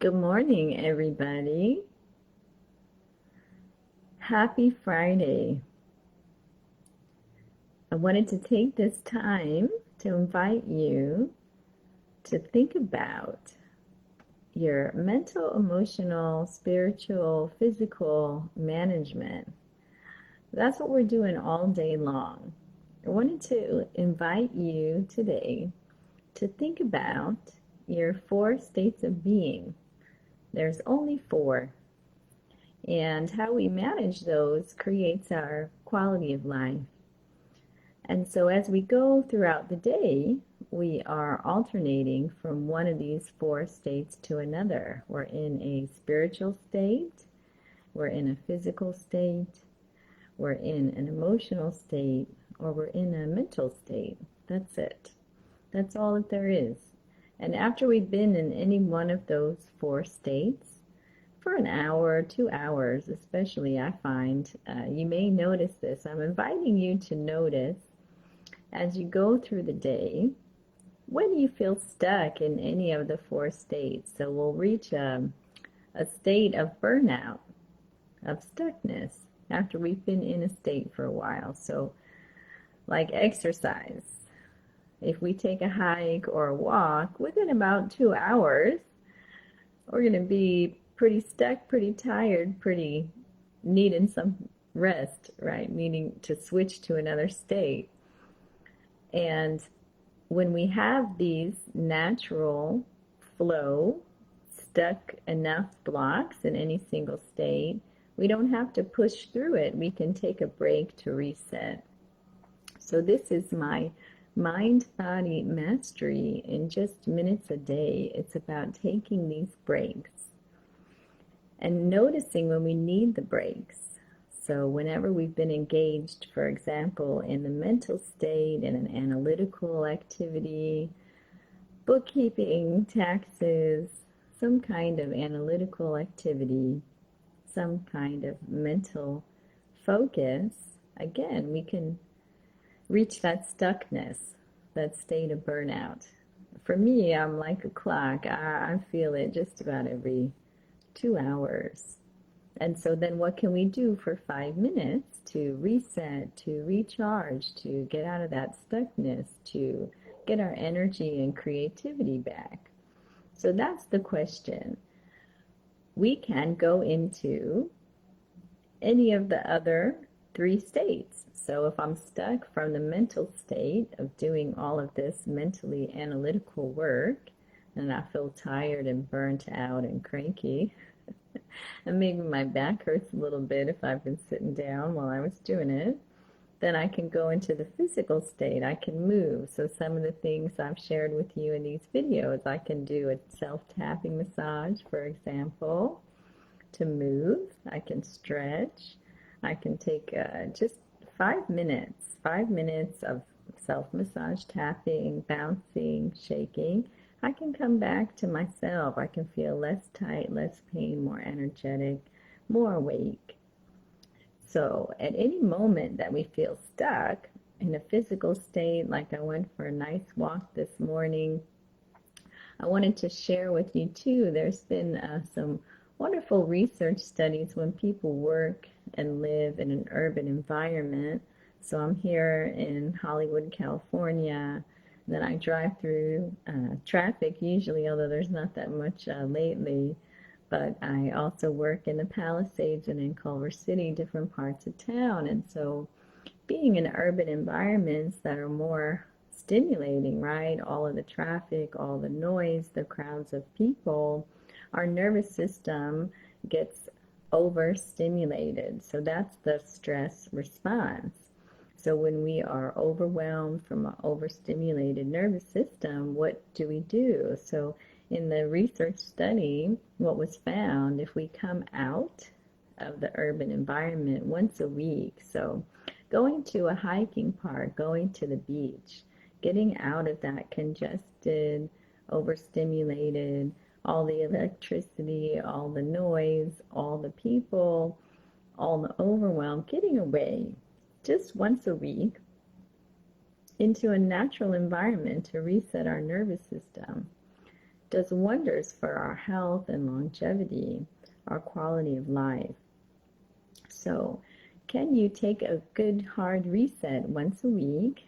Good morning, everybody. Happy Friday. I wanted to take this time to invite you to think about your mental, emotional, spiritual, physical management. That's what we're doing all day long. I wanted to invite you today to think about your four states of being. There's only four. And how we manage those creates our quality of life. And so as we go throughout the day, we are alternating from one of these four states to another. We're in a spiritual state, we're in a physical state, we're in an emotional state, or we're in a mental state. That's it. That's all that there is. And after we've been in any one of those four states, for an hour, 2 hours, especially, I find, you may notice this. I'm inviting you to notice as you go through the day, when you feel stuck in any of the four states. So we'll reach a state of burnout, of stuckness, after we've been in a state for a while. So, like exercise, if we take a hike or a walk, within about 2 hours, we're going to be pretty stuck, pretty tired, pretty needing some rest, right? Needing to switch to another state. And when we have these natural flow, stuck enough blocks in any single state, we don't have to push through it. We can take a break to reset. So this is my mind-body mastery in just minutes a day. It's about taking these breaks and noticing when we need the breaks. So whenever we've been engaged, for example, in the mental state, in an analytical activity, bookkeeping, taxes, some kind of analytical activity, some kind of mental focus, again, we can reach that stuckness, that state of burnout. For me, I'm like a clock. I feel it just about every 2 hours. And so then what can we do for 5 minutes to reset, to recharge, to get out of that stuckness, to get our energy and creativity back? So that's the question. We can go into any of the other three states. So if I'm stuck from the mental state of doing all of this mentally analytical work, and I feel tired and burnt out and cranky, and maybe my back hurts a little bit if I've been sitting down while I was doing it, then I can go into the physical state. I can move. So some of the things I've shared with you in these videos, I can do a self-tapping massage, for example, to move. I can stretch. I can take just 5 minutes of self-massage, tapping, bouncing, shaking. I can come back to myself. I can feel less tight, less pain, more energetic, more awake. So at any moment that we feel stuck in a physical state, like I went for a nice walk this morning, I wanted to share with you too, there's been some wonderful research studies when people work and live in an urban environment. So I'm here in Hollywood, California. Then I drive through traffic usually, although there's not that much lately. But I also work in the Palisades and in Culver City, different parts of town. And so being in urban environments that are more stimulating, right? All of the traffic, all the noise, the crowds of people, our nervous system gets overstimulated. So that's the stress response. So when we are overwhelmed from an overstimulated nervous system, what do? So in the research study, what was found, if we come out of the urban environment once a week, so going to a hiking park, going to the beach, getting out of that congested, overstimulated, all the electricity, all the noise, all the people, all the overwhelm, getting away just once a week into a natural environment to reset our nervous system does wonders for our health and longevity, our quality of life. So, can you take a good hard reset once a week?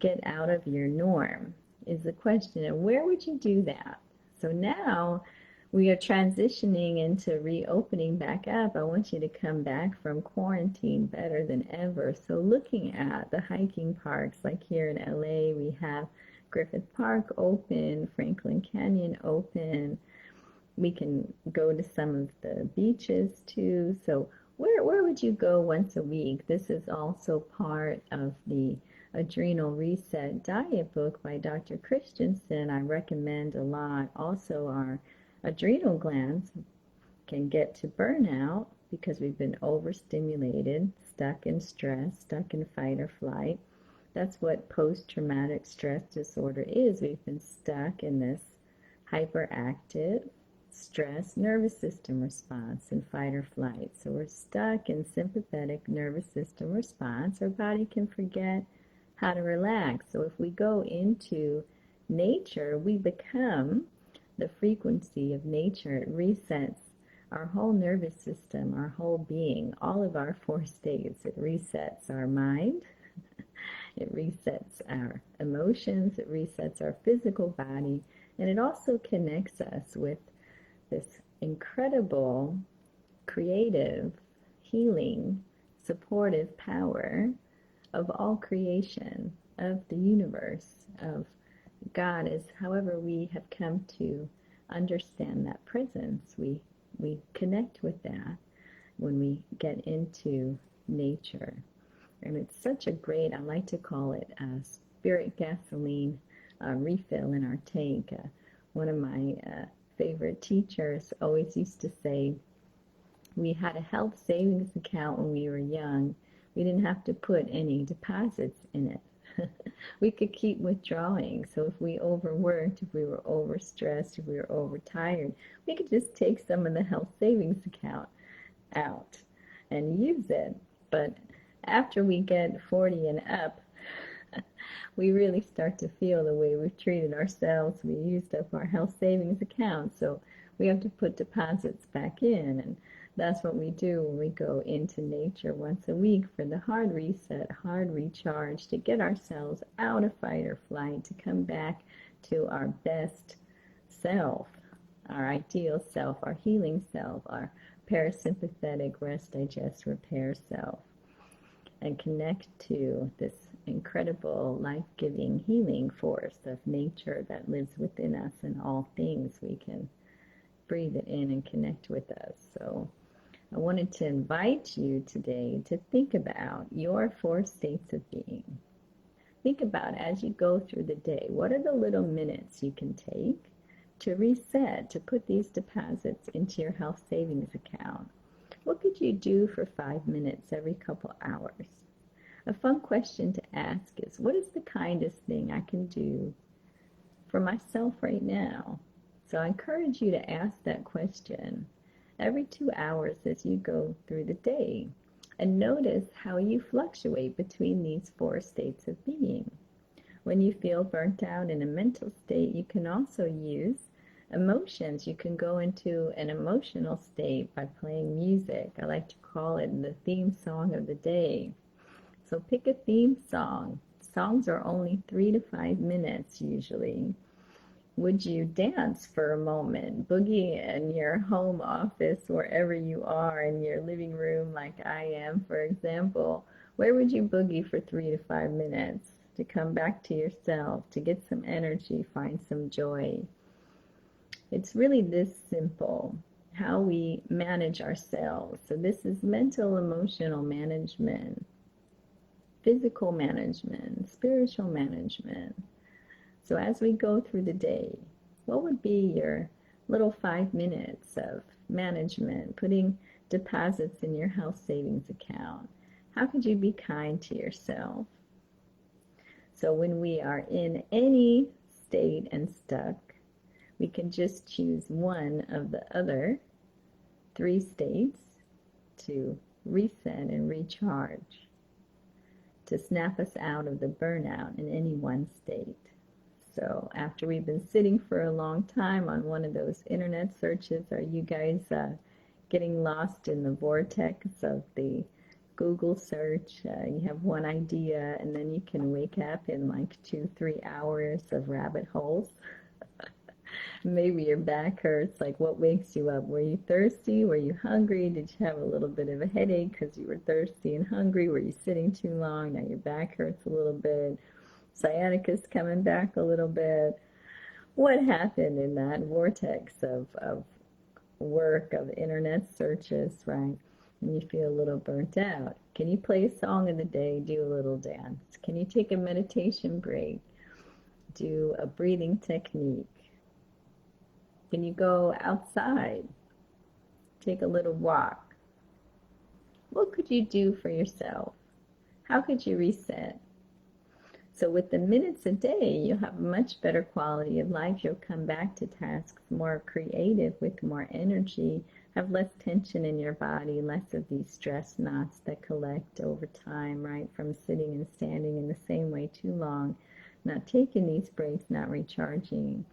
Get out of your norm is the question. And where would you do that? So now we are transitioning into reopening back up. I want you to come back from quarantine better than ever. So looking at the hiking parks, like here in LA, we have Griffith Park open, Franklin Canyon open. We can go to some of the beaches too. So where would you go once a week? This is also part of the Adrenal Reset Diet book by Dr. Christensen. I recommend a lot. Also, our adrenal glands can get to burnout because we've been overstimulated, stuck in stress, stuck in fight or flight. That's what post-traumatic stress disorder is. We've been stuck in this hyperactive stress nervous system response in fight or flight. So we're stuck in sympathetic nervous system response. Our body can forget how to relax. So if we go into nature, we become the frequency of nature. It resets our whole nervous system, our whole being, all of our four states. It resets our mind, it resets our emotions, it resets our physical body, and it also connects us with this incredible, creative, healing, supportive power of all creation, of the universe, of God, is however we have come to understand that presence. We connect with that when we get into nature. And it's such a great, I like to call it a spirit gasoline refill in our tank. One of my favorite teachers always used to say, we had a health savings account when we were young. We didn't have to put any deposits in it. We could keep withdrawing. So if we overworked, if we were overstressed, if we were overtired, we could just take some of the health savings account out and use it. But after we get 40 and up, we really start to feel the way we've treated ourselves. We used up our health savings account, so we have to put deposits back in. And that's what we do when we go into nature once a week for the hard reset, hard recharge, to get ourselves out of fight or flight, to come back to our best self, our ideal self, our healing self, our parasympathetic rest, digest, repair self, and connect to this incredible life-giving healing force of nature that lives within us in all things. We can breathe it in and connect with us. So I wanted to invite you today to think about your four states of being. Think about, as you go through the day, what are the little minutes you can take to reset, to put these deposits into your health savings account? What could you do for 5 minutes every couple hours? A fun question to ask is, what is the kindest thing I can do for myself right now? So I encourage you to ask that question every 2 hours as you go through the day, and notice how you fluctuate between these four states of being. When you feel burnt out in a mental state, you can also use emotions. You can go into an emotional state by playing music. I like to call it the theme song of the day. So pick a theme song. Songs are only 3 to 5 minutes usually. Would you dance for a moment, boogie in your home office, wherever you are, in your living room like I am, for example? Where would you boogie for 3 to 5 minutes to come back to yourself, to get some energy, find some joy? It's really this simple, how we manage ourselves. So this is mental, emotional management, physical management, spiritual management. So as we go through the day, what would be your little 5 minutes of management, putting deposits in your health savings account? How could you be kind to yourself? So when we are in any state and stuck, we can just choose one of the other 3 states to reset and recharge, to snap us out of the burnout in any one state. So after we've been sitting for a long time on one of those internet searches, are you guys getting lost in the vortex of the Google search? You have one idea and then you can wake up in like 2, 3 hours of rabbit holes. Maybe your back hurts. Like, what wakes you up? Were you thirsty? Were you hungry? Did you have a little bit of a headache because you were thirsty and hungry? Were you sitting too long? Now your back hurts a little bit. Sciatica's coming back a little bit. What happened in that vortex of work, of internet searches, right? And you feel a little burnt out. Can you play a song of the day? Do a little dance. Can you take a meditation break? Do a breathing technique. Can you go outside? Take a little walk. What could you do for yourself? How could you reset? So with the minutes a day, you'll have a much better quality of life. You'll come back to tasks more creative, with more energy, have less tension in your body, less of these stress knots that collect over time, right? From sitting and standing in the same way too long, not taking these breaks, not recharging.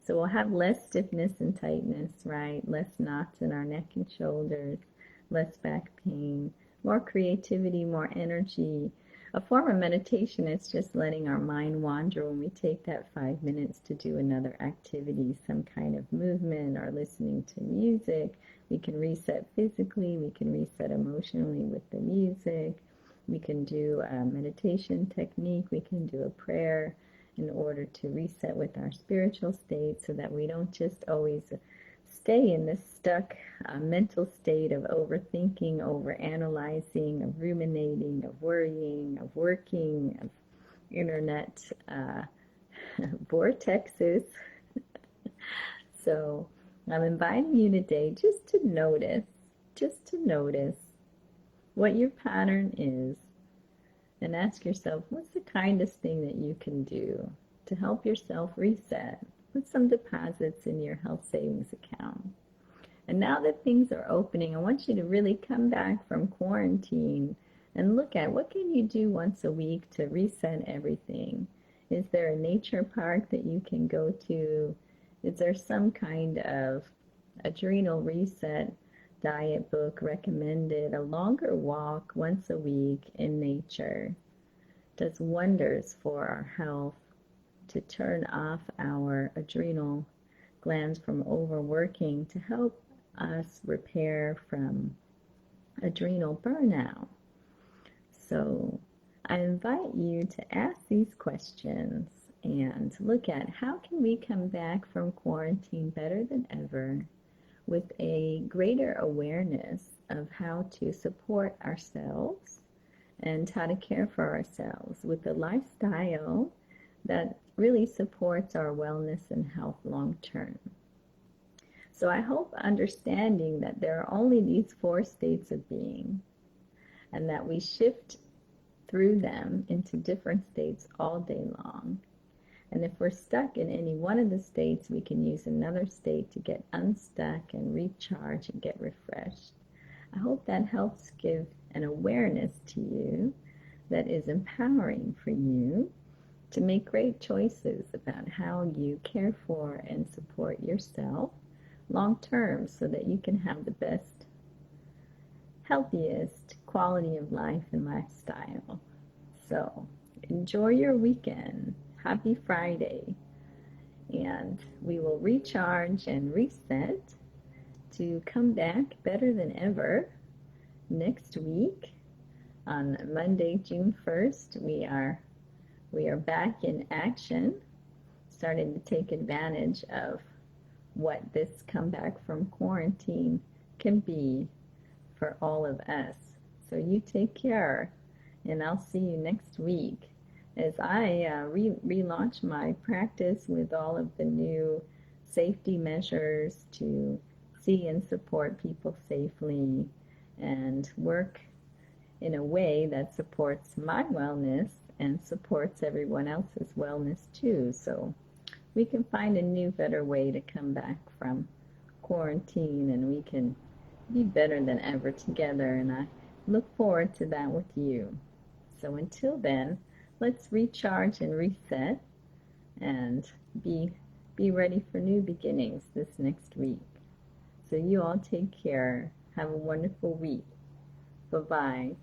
So we'll have less stiffness and tightness, right? Less knots in our neck and shoulders, less back pain, more creativity, more energy. A form of meditation is just letting our mind wander when we take that 5 minutes to do another activity, some kind of movement or listening to music. We can reset physically, we can reset emotionally with the music. We can do a meditation technique, we can do a prayer in order to reset with our spiritual state so that we don't just always stay in this stuck mental state of overthinking, overanalyzing, of ruminating, of worrying, of working, of internet vortexes. So I'm inviting you today just to notice what your pattern is, and ask yourself, what's the kindest thing that you can do to help yourself reset? Put some deposits in your health savings account. And now that things are opening, I want you to really come back from quarantine and look at what can you do once a week to reset everything. Is there a nature park that you can go to? Is there some kind of adrenal reset diet book recommended? A longer walk once a week in nature does wonders for our health, to turn off our adrenal glands from overworking, to help us repair from adrenal burnout. So I invite you to ask these questions and look at how can we come back from quarantine better than ever, with a greater awareness of how to support ourselves and how to care for ourselves with a lifestyle that really supports our wellness and health long term. So I hope understanding that there are only these 4 states of being, and that we shift through them into different states all day long. And if we're stuck in any one of the states, we can use another state to get unstuck and recharge and get refreshed. I hope that helps give an awareness to you that is empowering for you to make great choices about how you care for and support yourself long term, so that you can have the best, healthiest quality of life and lifestyle. So enjoy your weekend. Happy Friday. And we will recharge and reset to come back better than ever next week on Monday, June 1st. We are back in action, starting to take advantage of what this comeback from quarantine can be for all of us. So you take care, and I'll see you next week as I relaunch my practice with all of the new safety measures to see and support people safely and work in a way that supports my wellness and supports everyone else's wellness too. So we can find a new, better way to come back from quarantine, and we can be better than ever together. And I look forward to that with you. So until then, let's recharge and reset and be be ready for new beginnings this next week. So you all take care. Have a wonderful week. Bye-bye.